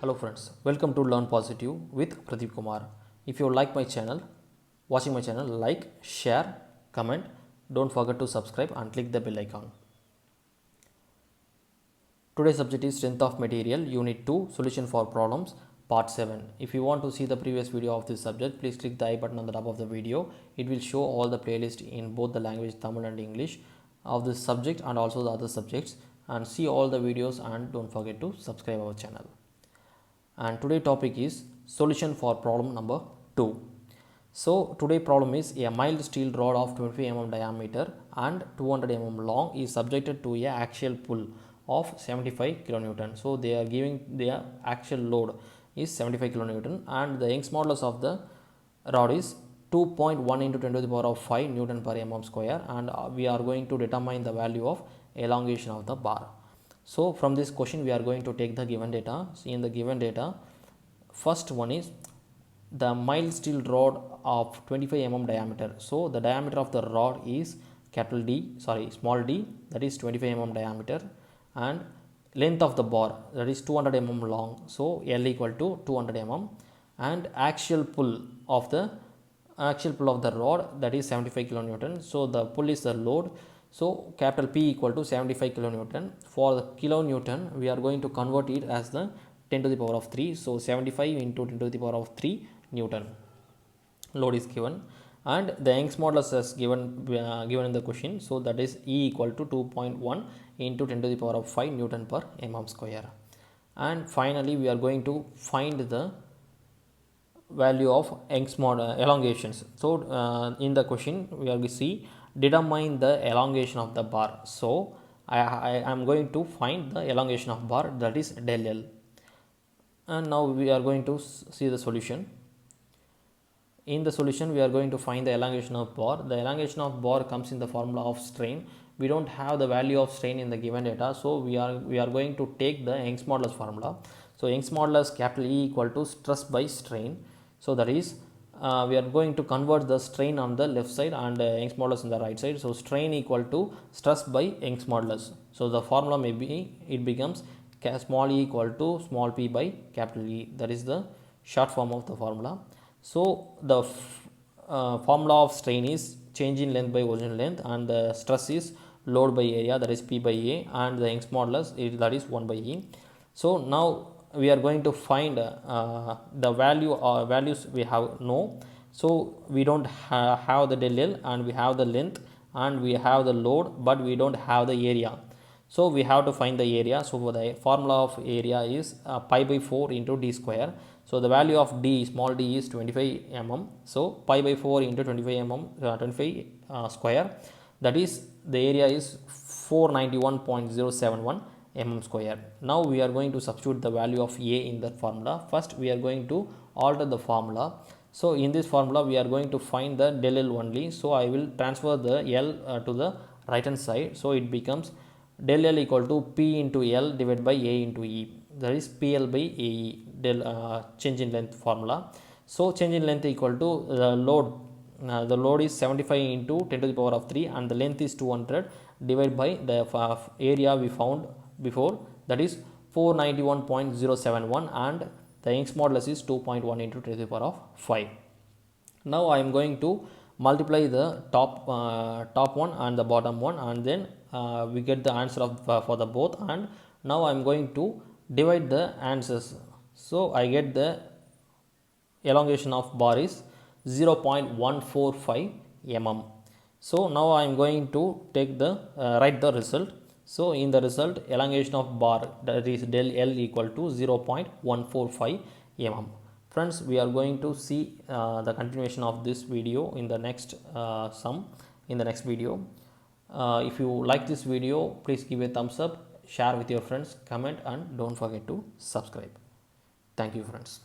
Hello friends, welcome to Learn Positive with Pradeep Kumar. If you like my channel, watching my channel, like, share, comment, don't forget to subscribe and click the bell icon. Today's subject is Strength of Material, Unit 2, Solution for Problems, Part 7. If you want to see the previous video of this subject, please click the I button on the top of the video. It will show all the playlist in both the language Tamil and English of this subject and also the other subjects, and see all the videos and don't forget to subscribe our channel. And today topic is solution for problem number 2. So today problem is a mild steel rod of 25 mm diameter and 200 mm long is subjected to a axial pull of 75 kilonewton. So they are giving their axial load is 75 kilonewton and the Young's modulus of the rod is 2.1 into 10 to the power of 5 Newton per mm square, and we are going to determine the value of elongation of the bar. So from this question we are going to take the given data. So in the given data, first one is the mild steel rod of 25 mm diameter. So the diameter of the rod is small d, that is 25 mm diameter, and length of the bar, that is 200 mm long. So L equal to 200 mm, and axial pull of the rod, that is 75 kilonewton. So the pull is the load. So capital P equal to 75 kilonewton. For the kilonewton, we are going to convert it as the 10 to the power of 3. So 75 into 10 to the power of 3 Newton. Load is given, and the Young's modulus is given in the question. So that is E equal to 2.1 into 10 to the power of 5 Newton per mm square. And finally, we are going to find the value of Young's modulus elongations. So in the question we are going to see determine the elongation of the bar. So I am going to find the elongation of bar, that is del L. And now we are going to see the solution. In the solution we are going to find the elongation of bar. The elongation of bar comes in the formula of strain. We don't have the value of strain in the given data, so we are going to take the Young's modulus formula. So Young's modulus capital E equal to stress by strain. So that is we are going to convert the strain on the left side and Young's modulus on the right side. So strain equal to stress by Young's modulus. So the formula may be, it becomes small e equal to small p by capital E. That is the short form of the formula. So the formula of strain is change in length by original length, and the stress is load by area, that is P by A, and the Young's modulus that is 1 by E. So now we are going to find the value or values we have no. So we don't have the del L, and we have the length, and we have the load, but we don't have the area. So we have to find the area. So for the formula of area is pi by 4 into d square. So the value of d, small d, is 25 mm. So pi by 4 into 25 mm, 25 square, that is the area is 491.071 mm square. Now we are going to substitute the value of A in that formula. First we are going to alter the formula. So in this formula we are going to find the del L only. So I will transfer the L to the right hand side. So it becomes del L equal to P into L divided by A into E, that is PL by AE, change in length formula. So change in length equal to the load. The load is 75 into 10 to the power of 3 and the length is 200 divided by the area we found before, that is 491.071, and the Young's modulus is 2.1 into 10 to the power of 5. Now I am going to multiply the top one and the bottom one, and then we get the answer of for the both, and now I am going to divide the answers. So I get the elongation of bar is 0.145 mm. So now I am going to take the write the result. So in the result, elongation of bar, that is del L equal to 0.145 mm. Friends, we are going to see the continuation of this video in the next video. If you like this video, please give a thumbs up, share with your friends, comment, and don't forget to subscribe. Thank you, friends.